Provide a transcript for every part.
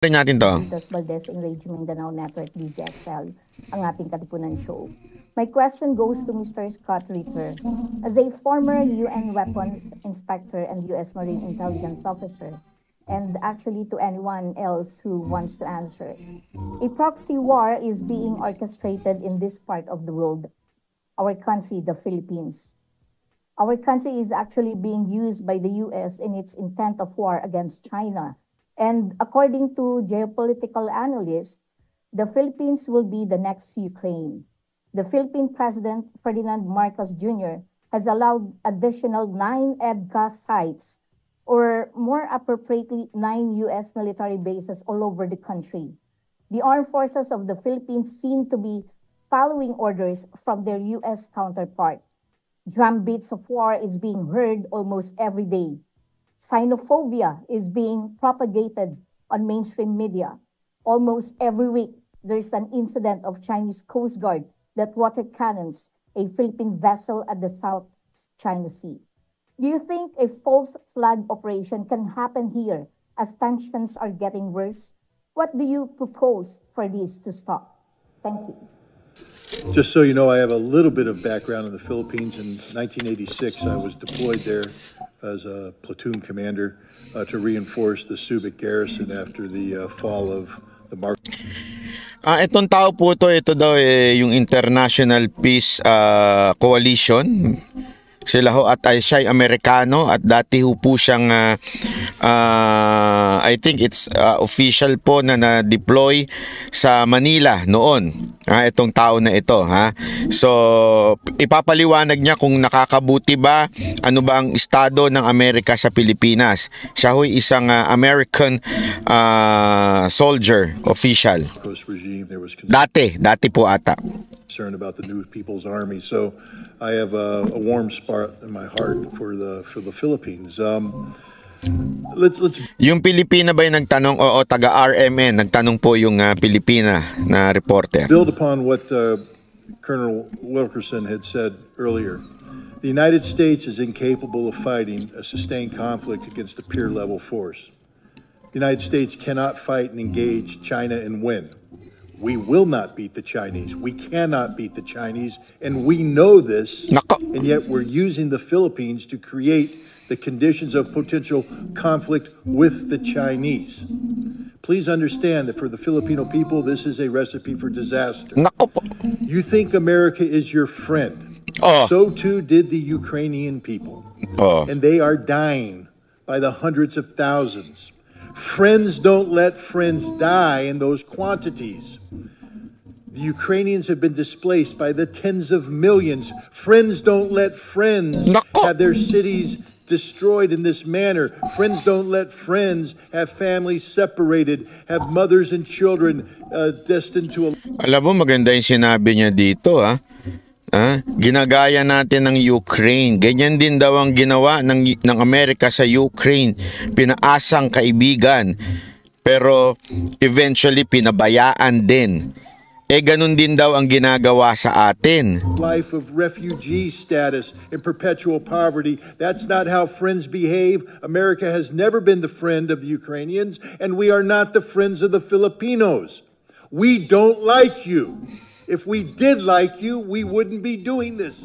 Rin natin to. Dos Valdez in Radio Mindanao Network DZXL, ang ating Katipunan Show. My question goes to Mr. Scott Ritter. As a former UN weapons inspector and U.S. Marine intelligence officer, and actually to anyone else who wants to answer, a proxy war is being orchestrated in this part of the world, our country, the Philippines. Our country is actually being used by the U.S. in its intent of war against China. And according to geopolitical analysts, the Philippines will be the next Ukraine. The Philippine President Ferdinand Marcos Jr. has allowed additional 9 EDCA sites, or more appropriately, 9 U.S. military bases all over the country. The armed forces of the Philippines seem to be following orders from their U.S. counterpart. Drumbeats of war is being heard almost every day. Xenophobia is being propagated on mainstream media. Almost every week, there's an incident of Chinese Coast Guard that water cannons a Philippine vessel at the South China Sea. Do you think a false flag operation can happen here as tensions are getting worse? What do you propose for this to stop? Thank you. Just so you know, I have a little bit of background in the Philippines. In 1986, I was deployed there as a platoon commander to reinforce the Subic garrison after the fall of the Marcos. Itong tao po ito daw yung International Peace Coalition. Sila ho at siya ay Amerikano at dati ho po siyang I think it's official po na na-deploy sa Manila noon. Itong tao na ito, ha. So ipapaliwanag niya kung nakakabuti ba, ano ba ang estado ng Amerika sa Pilipinas. Siya ho isang American soldier official. Dati po ata. Concerned about the new People's Army, so I have a warm spot in my heart for the Philippines. Let's. Yung Pilipina ba yung nagtanong o taga RMN nagtanong po yung Pilipina na reporter. Build upon what Colonel Wilkerson had said earlier. The United States is incapable of fighting a sustained conflict against a peer-level force. The United States cannot fight and engage China and win. We will not beat the Chinese. We cannot beat the Chinese, and we know this, and yet we're using the Philippines to create the conditions of potential conflict with the Chinese. Please understand that for the Filipino people, this is a recipe for disaster. You think America is your friend. So too did the Ukrainian people. And they are dying by the hundreds of thousands. Friends don't let friends die in those quantities. The Ukrainians have been displaced by the tens of millions. Friends don't let friends have their cities destroyed in this manner. Friends don't let friends have families separated, have mothers and children destined to... Alam mo, maganda yung sinabi niya dito, ha? Ginagaya natin ng Ukraine. Ganyan din daw ang ginawa ng Amerika sa Ukraine. Pinaasang kaibigan. Pero eventually pinabayaan din. Ganun din daw ang ginagawa sa atin. Life of refugee status and perpetual poverty. That's not how friends behave. America has never been the friend of the Ukrainians, and we are not the friends of the Filipinos. We don't like you. If we did like you, we wouldn't be doing this.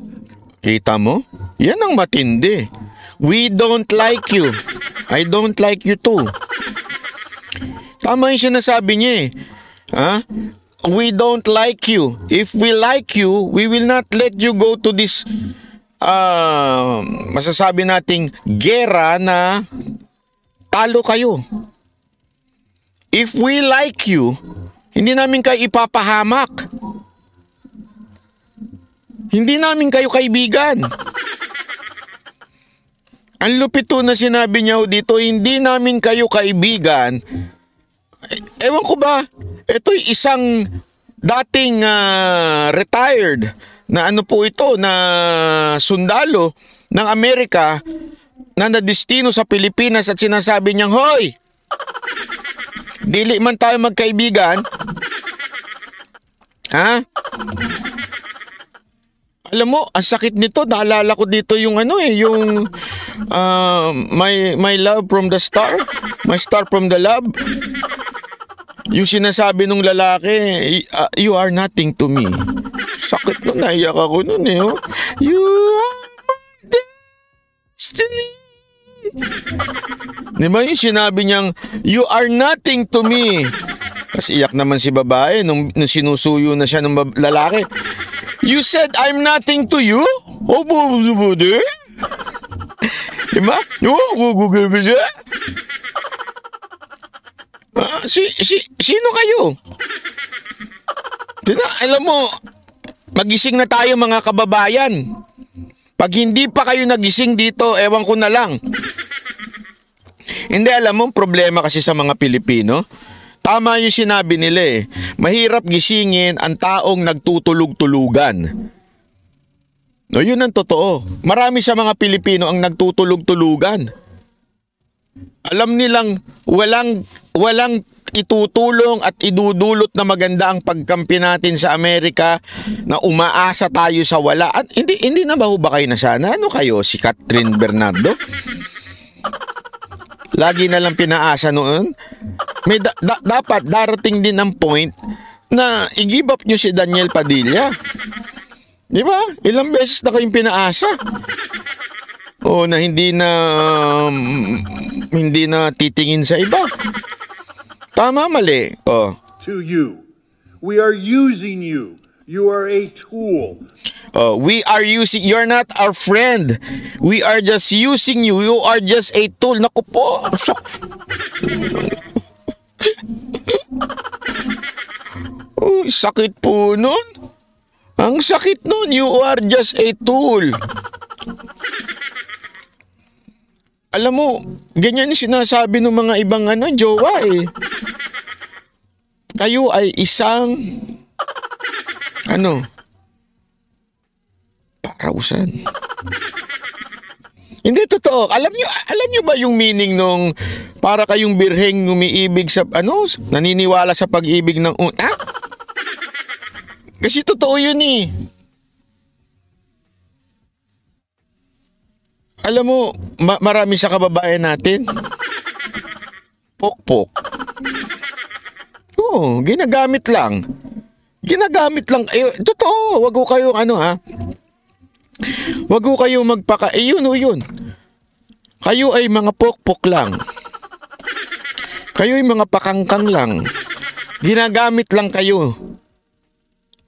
Kita mo? Yan ang matindi. We don't like you. I don't like you too. Tama yung sinasabi niya We don't like you. If we like you, we will not let you go to this masasabi nating gera na talo kayo. If we like you, hindi namin kayo ipapahamak. Hindi namin kayo kaibigan. Ang lupit na sinabi niya dito, hindi namin kayo kaibigan. Ewan ko ba, ito'y isang dating retired na ano po ito, na sundalo ng Amerika na nadestino sa Pilipinas at sinasabi niyang, hoy! Dili man tayo magkaibigan. Ha? Alam mo, ang sakit nito, naalala ko dito yung yung my love from the star, my star from the love. Yung sinasabi nung lalaki, you are nothing to me. Sakit nun, naiyak ako nun eh. Oh. You are my destiny. Di ba yung sinabi niyang, you are nothing to me. Tapos iyak naman si babae nung sinusuyo na siya ng lalaki. You said I'm nothing to you? Oh, bubude. Di ba? Oh, gugugubi siya. Sino kayo? Alam mo, magising na tayo mga kababayan. Pag hindi pa kayo nagising dito, ewan ko na lang. Hindi, alam mo, problema kasi sa mga Pilipino. Tama yung sinabi nila eh. Mahirap gisingin ang taong nagtutulog-tulugan. No, yun ang totoo. Marami sa mga Pilipino ang nagtutulog-tulugan. Alam nilang walang itutulong at idudulot na maganda ang pagkampi natin sa Amerika na umaasa tayo sa wala. At hindi na ba kayo na sana? Ano kayo, si Catherine Bernardo? Lagi na lang pinaasa noon. May dapat darating din ang point na i-give up nyo si Daniel Padilla. Di ba? Ilang beses na kayong pinaasa. O na hindi na titingin sa iba. Tama, mali. Oh. To you. We are using you. You are a tool. Oh, we are using, you're not our friend. We are just using you. You are just a tool. Naku po. Oh, sakit po nun. Ang sakit nun. You are just a tool. Alam mo, ganyan yung sinasabi ng mga ibang jowa eh. Kayo ay isang parausan. Hindi totoo. Alam nyo ba yung meaning nung para kayong birheng umiibig sa naniniwala sa pag-ibig ng Kasi totoo yun eh. Alam mo, marami sa kababayan natin. Pokpok. Oo, ginagamit lang. Ginagamit lang. Totoo, wag ko kayong wag ko kayong magpaka... yun. Kayo ay mga pokpok lang. Kayo ay mga pakangkang lang. Ginagamit lang kayo.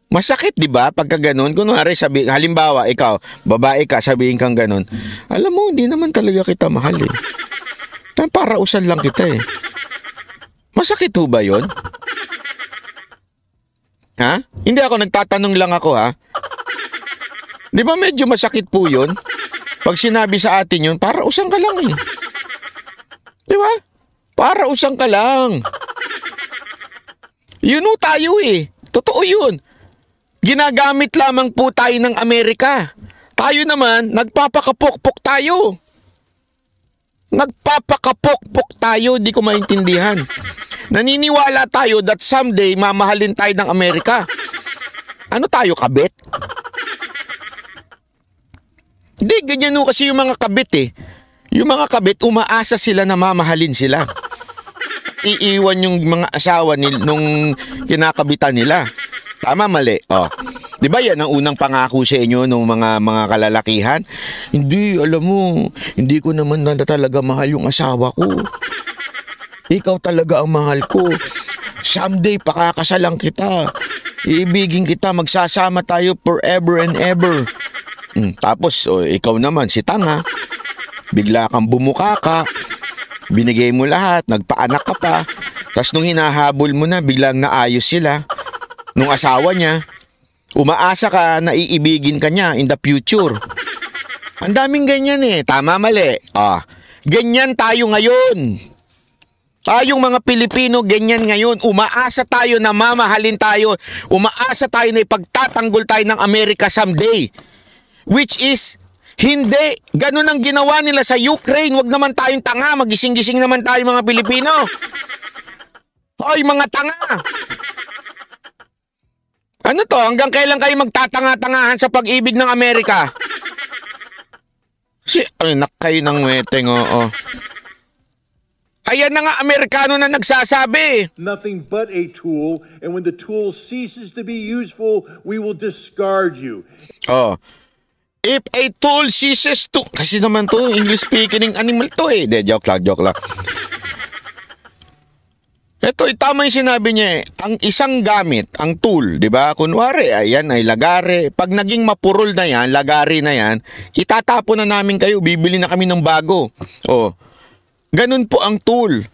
Masakit, di ba? Pagka ganun, kunwari halimbawa, ikaw, babae ka, sabihin kang ganun. Alam mo, hindi naman talaga kita mahal eh. Para usan lang kita eh. Masakit ho ba yun? Ha? Hindi ako, nagtatanong lang ako ha. Di ba medyo masakit po yun? Pag sinabi sa atin yun, para usan ka lang eh. Di ba? Para usan ka lang. Yun ho tayo eh. Totoo yun. Ginagamit lamang po tayo ng Amerika. Tayo naman, nagpapakapokpok tayo. Nagpapakapokpok tayo, di ko maintindihan. Naniniwala tayo that someday mamahalin tayo ng Amerika. Ano tayo, kabit? Hindi, ganyan no kasi yung mga kabit eh. Yung mga kabit, umaasa sila na mamahalin sila. Iiwan yung mga asawa nung kinakabitan nila. Tama, mali. Oh. 'Di ba 'yan ang unang pangako sa inyo ng mga kalalakihan? Hindi, alam mo, hindi ko naman talaga mahal yung asawa ko. Ikaw talaga ang mahal ko. Someday pakakasalan kita. Iibigin kita, magsasama tayo forever and ever. Tapos ikaw naman si tanga. Bigla kang bumuka ka. Binigay mo lahat, nagpaanak ka pa. Tapos nung hinahabol mo na, biglang naayos sila. Nung asawa niya, umaasa ka na iibigin ka niya in the future. Ang daming ganyan eh. Tama, mali. Ganyan tayo ngayon. Tayong mga Pilipino, ganyan ngayon. Umaasa tayo na mamahalin tayo. Umaasa tayo na ipagtatanggol tayo ng Amerika someday. Which is, hindi. Ganun ang ginawa nila sa Ukraine. Huwag naman tayong tanga. Magising-gising naman tayo mga Pilipino. Hoy, mga tanga. Ano to? Hanggang kailan kayo magtatanga-tangahan sa pag-ibig ng Amerika? Anak kayo ng weteng, oo. Ayan na nga, Amerikano na nagsasabi. Nothing but a tool, and when the tool ceases to be useful, we will discard you. Oh. If a tool ceases to... Kasi naman to, English speaking animal to eh. De, joke lang. Ito, tama yung sinabi niya eh. Ang isang gamit, ang tool, di ba? Kunwari, ayan ay lagare. Pag naging mapurol na yan, lagari na yan, itatapon na namin kayo, bibili na kami ng bago. Oh. Ganun po ang tool.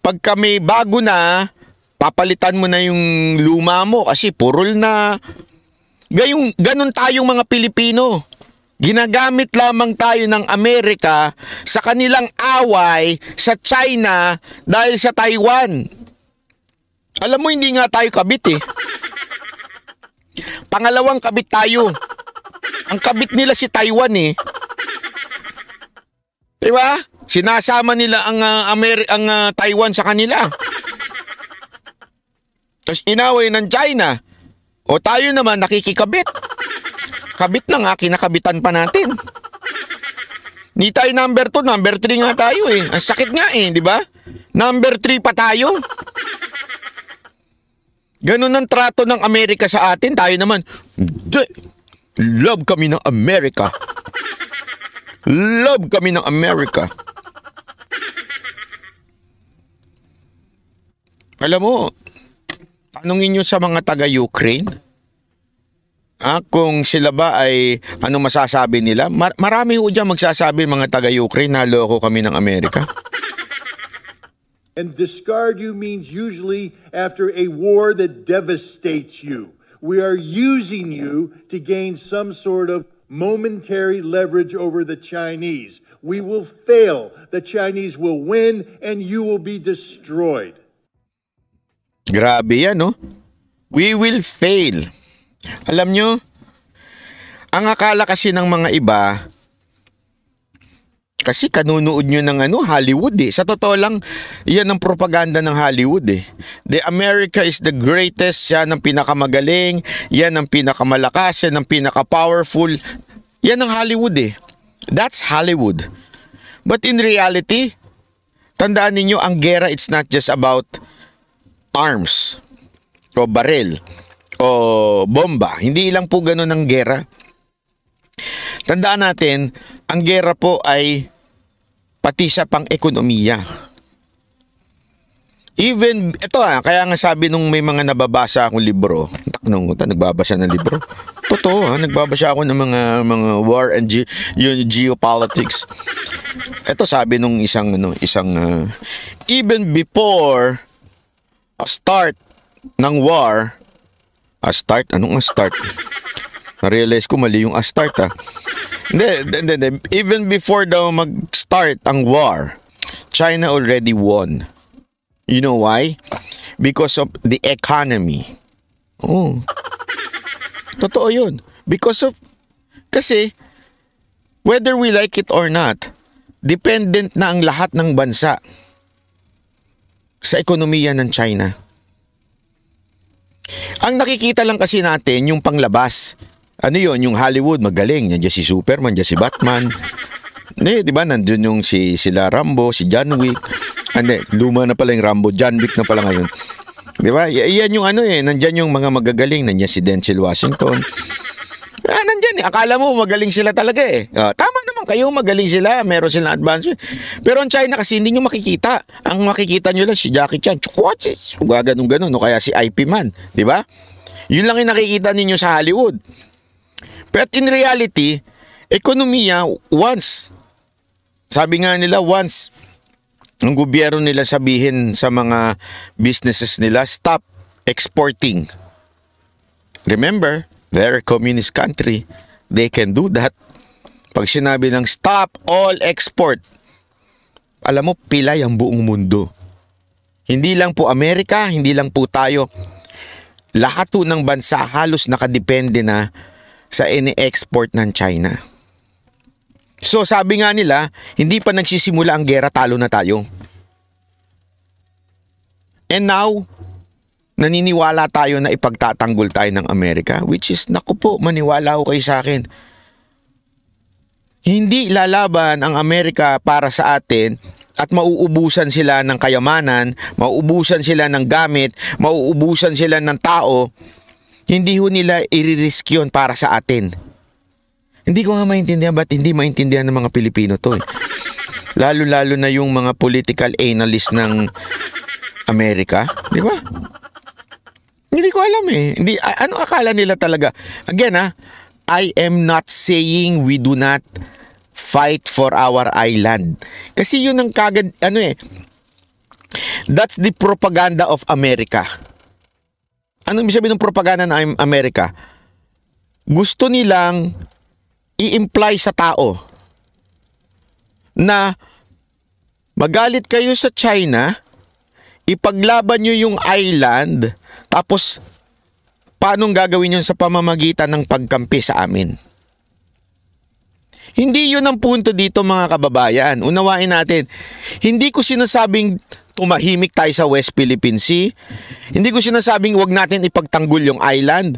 Pag kami bago na, papalitan mo na yung luma mo kasi purol na. Ganun tayong mga Pilipino. Ginagamit lamang tayo ng Amerika sa kanilang away sa China dahil sa Taiwan. Alam mo, hindi nga tayo kabit eh. Pangalawang kabit tayo. Ang kabit nila si Taiwan eh. Diba? Sinasama nila ang Taiwan sa kanila. Tapos inaway ng China. O tayo naman nakikikabit. Kabit na nga, kinakabitan pa natin. Hindi tayo number 2, number 3 nga tayo eh. Ang sakit nga eh, di ba? Number 3 pa tayo. Ganun ang trato ng Amerika sa atin. Tayo naman, love kami ng Amerika. Love kami ng Amerika. Alam mo, tanungin nyo sa mga taga-Ukraine, kung sila ba ay ano masasabi nila. Marami ho dyan magsasabi mga taga-Ukraine na loko kami ng Amerika. And discard you means usually after a war that devastates you. We are using you to gain some sort of momentary leverage over the Chinese. We will fail. The Chinese will win and you will be destroyed. Grabe yan, no? We will fail. Alam nyo, ang akala kasi ng mga iba, kasi kanunood nyo ng Hollywood eh. Sa totoo lang, yan ang propaganda ng Hollywood eh. The America is the greatest, yan ang pinakamagaling, yan ang pinakamalakas, yan ang pinaka-powerful. Yan ang Hollywood eh. That's Hollywood. But in reality, tandaan ninyo, ang gera, it's not just about arms o baril o bomba. Hindi lang po ganun ang gera. Tandaan natin, ang gera po ay pati sa pang-ekonomiya. Even, ito kaya nga sabi nung may mga nababasa akong libro, nagbabasa ng libro. Totoo nagbabasa ako ng mga war and geopolitics. Ito sabi nung isang even before a start ng war, anong start? Na-realize ko mali yung start Hindi. Even before daw mag-start ang war, China already won. You know why? Because of the economy. Oh. Totoo yun. Kasi, whether we like it or not, dependent na ang lahat ng bansa sa ekonomiya ng China. Ang nakikita lang kasi natin yung panglabas. Ano yun? Yung Hollywood, magaling. Nandiyan si Superman, nandiyan si Batman. Di ba? Nandiyan yung sila Rambo, si John Wick. Luma na pala yung Rambo, John Wick na pala ngayon. Di ba? Yan yung nandiyan yung mga magagaling. Nandiyan si Denzel Washington. Nandiyan akala mo magaling sila talaga eh. Tama naman kayo, magaling sila. Meron silang advancement. Pero ang China kasi hindi nyo makikita. Ang makikita nyo lang si Jackie Chan. Ganun. O kaya si IP Man. Di ba? Yun lang yung nakikita ninyo sa Hollywood. But in reality, ekonomiya, sabi nga nila, once ang gobyerno nila sabihin sa mga businesses nila, stop exporting. Remember, they're a communist country. They can do that. Pag sinabi ng stop all export, alam mo, pilay ang buong mundo. Hindi lang po Amerika, hindi lang po tayo. Lahat po ng bansa halos nakadepende na sa ini-export ng China. So sabi nga nila, hindi pa nagsisimula ang gera, talo na tayo. And now, naniniwala tayo na ipagtatanggol tayo ng Amerika, which is, naku po, maniwala ko kayo sa akin. Hindi lalaban ang Amerika para sa atin at mauubusan sila ng kayamanan, mauubusan sila ng gamit, mauubusan sila ng tao, hindi ho nila i-risk yun para sa atin. Hindi ko nga maintindihan ba't hindi maintindihan ng mga Pilipino to eh. Lalo-lalo na yung mga political analyst ng Amerika, di ba? Hindi ko alam eh. Ano akala nila talaga? Again I am not saying we do not fight for our island. Kasi yun ang that's the propaganda of America. Ano ibig sabihin ng propaganda ng Amerika? Gusto nilang i-imply sa tao na magalit kayo sa China, ipaglaban nyo yung island, tapos paanong gagawin yun sa pamamagitan ng pagkampi sa amin? Hindi yun ang punto dito mga kababayan. Unawain natin. Hindi ko sinasabing tumahimik tayo sa West Philippine Sea. Hindi ko sinasabing wag natin ipagtanggol yung island.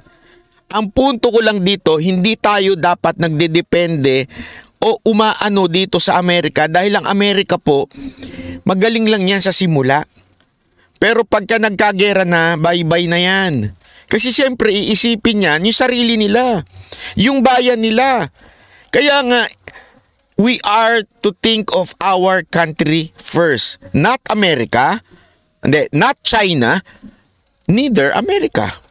Ang punto ko lang dito, hindi tayo dapat nagdedepende o umaano dito sa Amerika dahil ang Amerika po, magaling lang yan sa simula. Pero pagka nagkagera na, bye-bye na yan. Kasi siyempre iisipin yan yung sarili nila, yung bayan nila. Kaya nga, we are to think of our country first. Not America, not China, neither America.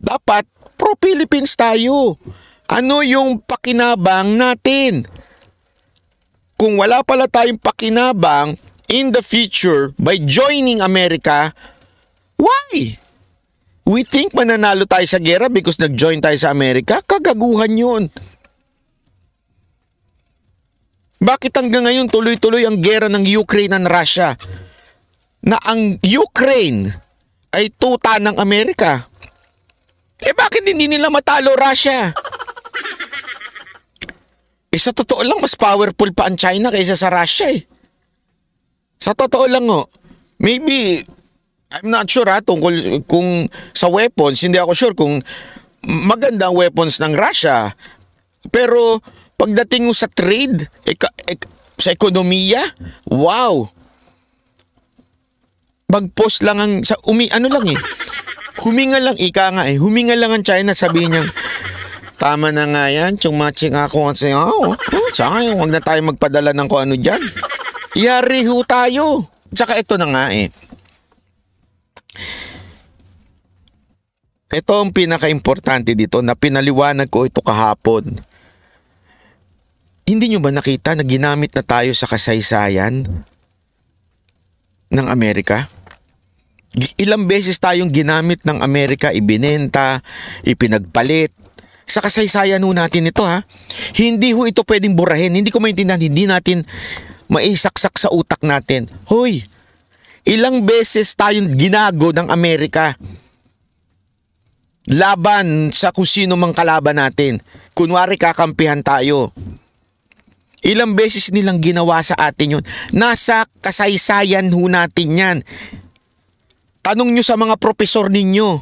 Dapat pro-Philippines tayo. Ano yung pakinabang natin? Kung wala pala tayong pakinabang in the future by joining America, why? We think mananalo tayo sa gera because nag-join tayo sa Amerika? Kagaguhan yun. Bakit hanggang ngayon tuloy-tuloy ang gera ng Ukraine and Russia? Na ang Ukraine ay tuta ng Amerika. Bakit hindi nila matalo Russia? Sa totoo lang, mas powerful pa ang China kaysa sa Russia eh. Sa totoo lang maybe, I'm not sure tungkol kung sa weapons, hindi ako sure kung maganda ang weapons ng Russia. Pero pagdating mo sa trade, sa ekonomiya, wow. Bagpos lang ang huminga lang huminga lang ang China, sabihin niya, tama na nga yan, chumaching ako at sayang, huwag na tayo magpadala ng kung ano dyan. Yari ho tayo. Tsaka ito na nga Ito ang pinaka-importante dito na pinaliwanag ko ito kahapon. Hindi nyo ba nakita na ginamit na tayo sa kasaysayan ng Amerika? Ilang beses tayong ginamit ng Amerika, ibinenta, ipinagpalit. Sa kasaysayan natin ito Hindi ito pwedeng burahin. Hindi ko maintindihan, hindi natin maisaksak sa utak natin. Hoy, ilang beses tayong ginago ng Amerika laban sa kung sino mang kalaban natin. Kunwari kakampihan tayo. Ilang beses nilang ginawa sa atin yun. Nasa kasaysayan natin yan. Tanong nyo sa mga propesor ninyo.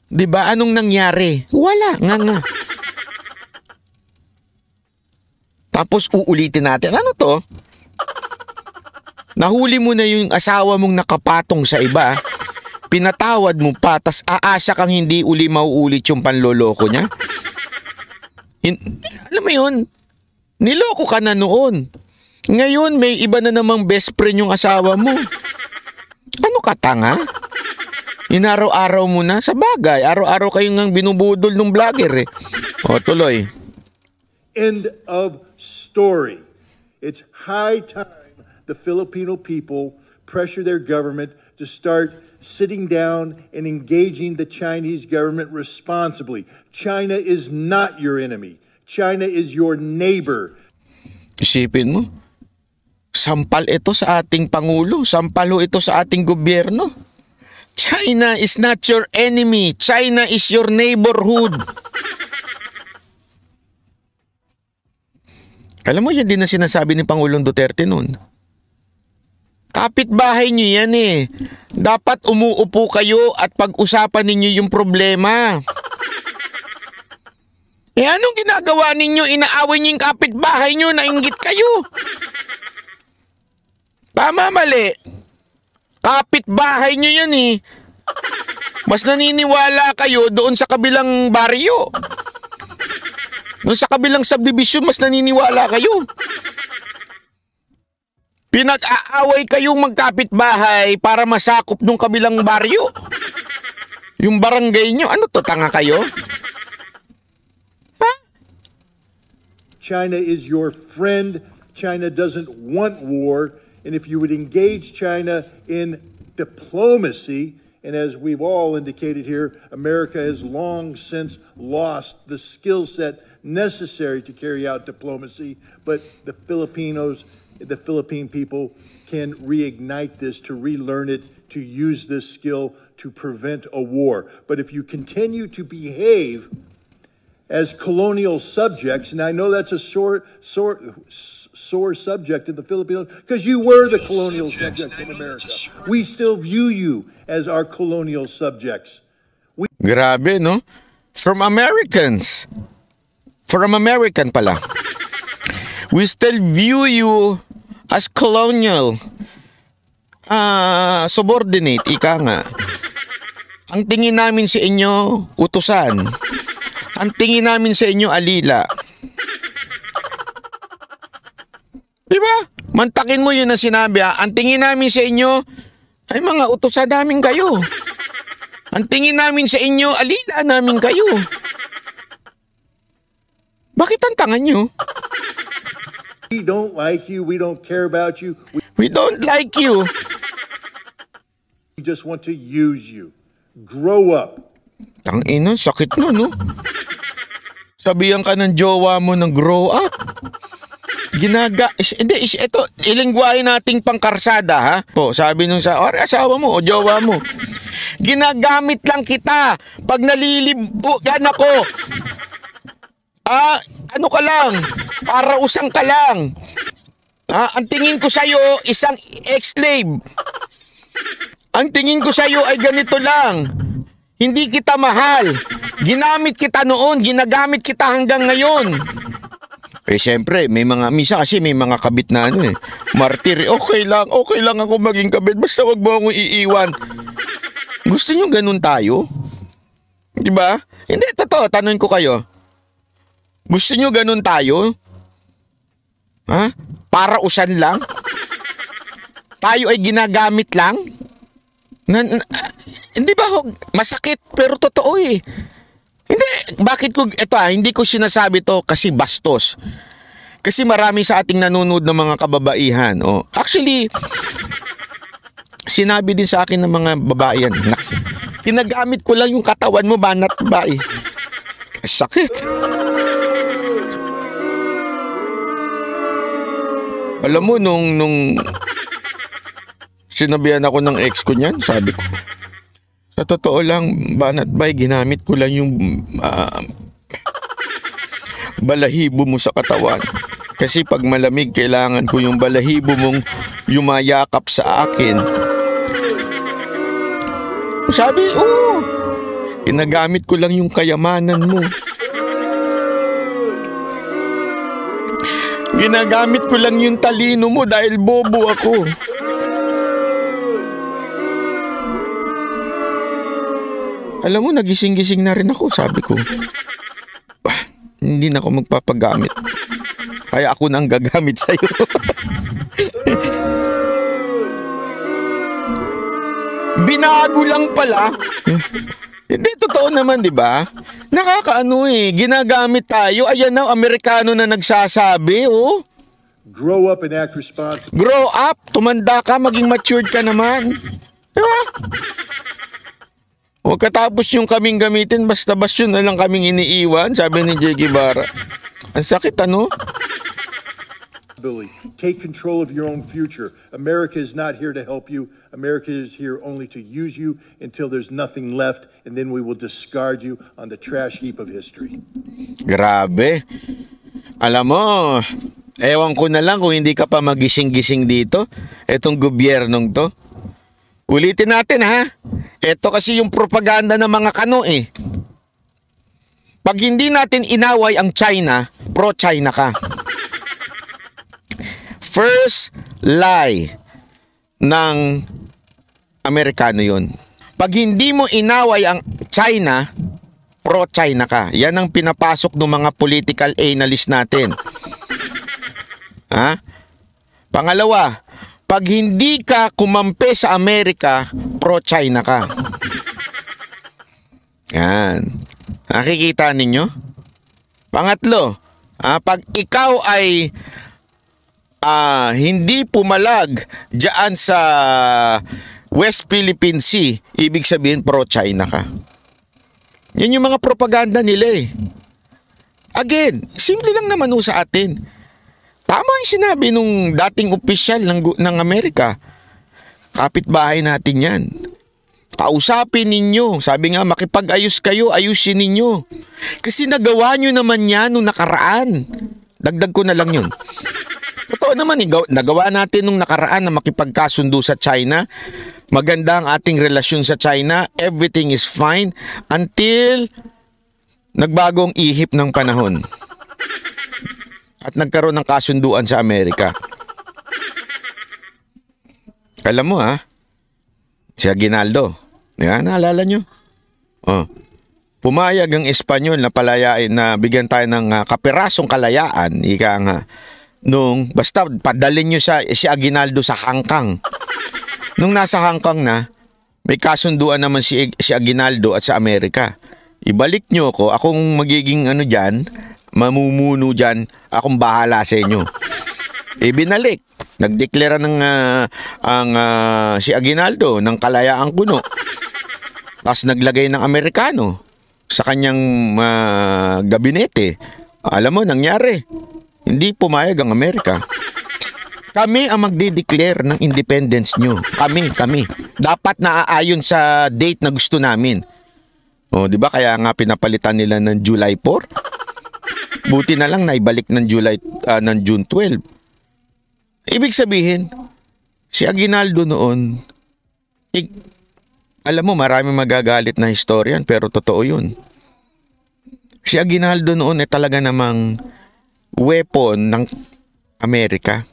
Diba? Anong nangyari? Wala. Nga. Tapos uulitin natin. Ano to? Nahuli mo na yung asawa mong nakapatong sa iba. Pinatawad mo pa, tas aasa kang hindi uli mauulit yung panloloko niya. Alam mo yun? Niloko ka na noon. Ngayon, may iba na namang best friend yung asawa mo. Ano ka, tanga? Inaraw-araw mo na? Sa bagay, araw-araw kayong ngang binubudol ng vlogger tuloy. End of story. It's high time the Filipino people pressure their government to start sitting down and engaging the Chinese government responsibly. China is not your enemy. China is your neighbor. Isipin mo, sampal ito sa ating Pangulo, sampal ito sa ating gobyerno. China is not your enemy. China is your neighborhood. Alam mo, yan din na sinasabi ni Pangulong Duterte noon. Kapitbahay nyo yan Dapat umuupo kayo at pag-usapan ninyo yung problema. Anong ginagawa ninyo? Inaaway nyo yung kapitbahay nyo, nainggit kayo. Tama, mali. Kapitbahay nyo yan eh. Mas naniniwala kayo doon sa kabilang baryo. Doon sa kabilang subdivision, mas naniniwala kayo. Pinag-aaway kayong magkapitbahay para masakop nung kabilang baryo. Yung barangay nyo, ano to, tanga kayo? Ha? China is your friend. China doesn't want war. And if you would engage China in diplomacy, and as we've all indicated here, America has long since lost the skill set necessary to carry out diplomacy, but the Philippine people can reignite this, to relearn it, to use this skill to prevent a war. But if you continue to behave as colonial subjects, and I know that's a sore subject in the Philippines, because you were the colonial subject in America. We still view you as our colonial subjects. Grabe, no? From American pala. We still view you as colonial. Subordinate, ika nga. Ang tingin namin sa inyo, utusan. Ang tingin namin sa inyo, alila. Diba? Mantakin mo yun na sinabi, ha? Ang tingin namin sa inyo, ay mga utusan namin kayo. Ang tingin namin sa inyo, alila namin kayo. Bakit ang tanga nyo? We don't like you. We don't care about you. We don't like you. We just want to use you. Grow up. Tangina, sakit no, no? Sabihan ka ng jowa mo ng grow up. Ito, ilingwahe nating pangkarsada, ha? Po, sabi nung asawa mo o jowa mo. Ginagamit lang kita pag yan ako. Ano ka lang? Para usang ka lang. Ang tingin ko sa'yo, isang ex-slave. Ang tingin ko sa'yo ay ganito lang. Hindi kita mahal. Ginamit kita noon, ginagamit kita hanggang ngayon. Eh, siyempre, misa kasi may mga kabit na martir. Okay lang ako maging kabit. Basta wag mo akong iiwan. Gusto nyo ganun tayo? Diba? Hindi, totoo, tanong ko kayo. Gusto nyo ganun tayo? Ha? Para usan lang? Tayo ay ginagamit lang? Hindi ba masakit pero totoo eh. Hindi, hindi ko sinasabi to kasi bastos. Kasi marami sa ating nanonood ng mga kababaihan. Actually, sinabi din sa akin ng mga babae yan, ginagamit ko lang yung katawan mo, banat babae. Sakit. Alam mo, nung sinabihan ako ng ex ko niyan, sabi ko, sa totoo lang, banat bay, ginamit ko lang yung balahibo mo sa katawan. Kasi pag malamig, kailangan ko yung balahibo mong yumayakap sa akin. Sabi, ginagamit ko lang yung kayamanan mo. Ginagamit ko lang yung talino mo dahil bobo ako. Alam mo, nagising-gising na rin ako, sabi ko. Hindi na ako magpapagamit. Kaya ako nang gagamit sa'yo. Binago lang pala. Hindi, totoo naman, di ba? Nakakaano ginagamit tayo. Ayan na, Amerikano na nagsasabi, Grow up and act responsibly. Grow up, tumanda ka, maging matured ka naman. Di ba? Huwag katapos yung kaming gamitin, basta basyon na lang kaming iniiwan, sabi ni J. Guevara. Ang sakit, ano? Take control of your own future. America is not here to help you. America is here only to use you until there's nothing left, and then we will discard you on the trash heap of history. Grabe. Alam mo, ewan ko na lang kung hindi ka pa magising-gising dito, etong gobyernong to. Ulitin natin, ha? Ito kasi yung propaganda ng mga kano Pag hindi natin inaway ang China, pro-China ka. First lie. ng Amerikano yun. Pag hindi mo inaway ang China, pro-China ka. Yan ang pinapasok ng mga political analyst natin. Ha? Pangalawa, pag hindi ka kumampi sa Amerika, pro-China ka. Yan. Nakikita ninyo? Pangatlo, pag ikaw ay hindi pumalag diyan sa West Philippine Sea, ibig sabihin pro-China ka. Yan yung mga propaganda nila eh. Again, simple lang naman sa atin. Tama yung sinabi nung dating opisyal ng Amerika. Kapitbahay natin yan. Kausapin ninyo. Sabi nga, makipag-ayos kayo, ayusin ninyo. Kasi nagawa nyo naman yan nung nakaraan. Dagdag ko na lang yun. Totoo naman, nagawa natin nung nakaraan na makipagkasundo sa China. Maganda ang ating relasyon sa China. Everything is fine until nagbagong ihip ng panahon. At nagkaroon ng kasunduan sa Amerika. Alam mo si Aguinaldo. Yan, naalala nyo? Pumayag ang Espanyol na palayain na bigyan tayo ng kapirasong kalayaan. Ika nga. Basta padalin nyo si Aguinaldo sa Hangkang. Nung nasa Hangkang na, may kasunduan naman si Aguinaldo at sa Amerika. Ibalik nyo akong magiging dyan, mamumuno dyan, akong bahala sa inyo. Ibinalik. Nagdeklara ng si Aguinaldo ng kalayaang kuno. Tapos naglagay ng Amerikano sa kanyang gabinete. Alam mo, nangyari. Hindi pumayag ang Amerika. Kami ang magde-declare ng independence nyo. Kami. Dapat naaayon sa date na gusto namin. Di ba? Kaya nga pinapalitan nila ng July 4. Buti na lang naibalik ng June 12. Ibig sabihin, si Aguinaldo noon, alam mo, marami magagalit na historian, pero totoo yun. Si Aguinaldo noon ay talaga namang weapon ng Amerika.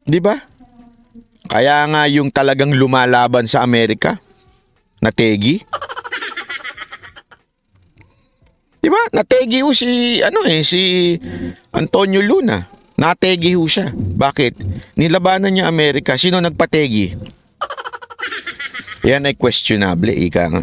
Di ba? Kaya nga yung talagang lumalaban sa Amerika, nategi. Di ba? Nategi si Antonio Luna. Nategi siya. Bakit? Nilabanan niya Amerika. Sino nagpategi? Yan ay questionable, ika nga.